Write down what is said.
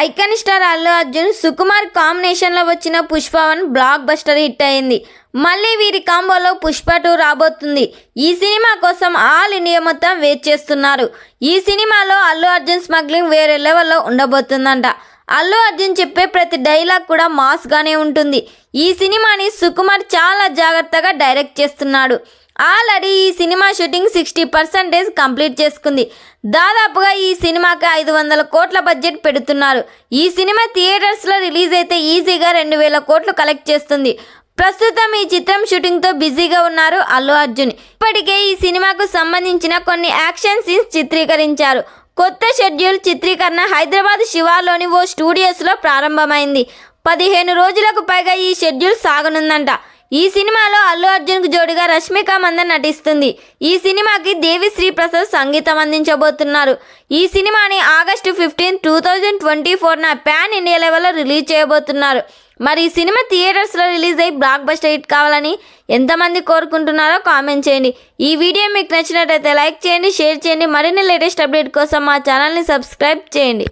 Icon star Allu Arjun Sukumar combination లో వచ్చిన Pushpa 1 block buster hit అయింది. మళ్ళీ వీరి కాంబోలో పుష్ప 2 రాబోతుంది. ఈ సినిమా కోసం ఆల్ ఇండియా మొత్తం వెయిట్ చేస్తున్నారు. ఈ సినిమాలో అల్లు అర్జున్ స్మగ్లింగ్ వేరే లెవెల్లో ఉండబోతుందంట. అల్లు అర్జున్ చెప్పే ప్రతి డైలాగ్ కూడా మాస్ గానే ఉంటుంది. ఈ సినిమాని సుకుమార్ చాలా జాగ్రత్తగా డైరెక్ట్ చేస్తున్నాడు. ఆల్రెడీ ఈ సినిమా షూటింగ్ 60% కంప్లీట్ చేసుకుంది. దాదాపుగా ఈ సినిమాకి 500 కోట్ల బడ్జెట్ పెడుతున్నారు. ఈ సినిమా థియేటర్స్లో రిలీజ్ అయితే ఈజీగా 2000 కోట్లు కలెక్ట్ చేస్తుంది. ప్రస్తుతం ఈ చిత్రం షూటింగ్తో బిజీగా ఉన్నారు అల్లు అర్జున్. ఇప్పటికే ఈ సినిమాకు సంబంధించిన కొన్ని యాక్షన్ సీన్స్ చిత్రీకరించారు. కొత్త షెడ్యూల్ చిత్రీకరణ హైదరాబాద్ శివార్లోని ఓ స్టూడియోస్లో ప్రారంభమైంది. 15 రోజులకు పైగా ఈ షెడ్యూల్ సాగనుందంట. ఈ సినిమాలో అల్లు అర్జున్కు జోడిగా రష్మిక మందన నటిస్తుంది. ఈ సినిమాకి దేవిశ్రీ ప్రసాద్ సంగీతం అందించబోతున్నారు. ఈ సినిమాని ఆగస్టు 15, 2024న పాన్ ఇండియా లెవెల్లో రిలీజ్ చేయబోతున్నారు. మరి ఈ సినిమా థియేటర్స్లో రిలీజ్ అయ్యి బ్లాక్ బస్టర్ హిట్ కావాలని ఎంతమంది కోరుకుంటున్నారో కామెంట్ చేయండి. ఈ వీడియో మీకు నచ్చినట్లయితే లైక్ చేయండి, షేర్ చేయండి. మరిన్ని లేటెస్ట్ అప్డేట్ కోసం మా ఛానల్ని సబ్స్క్రైబ్ చేయండి.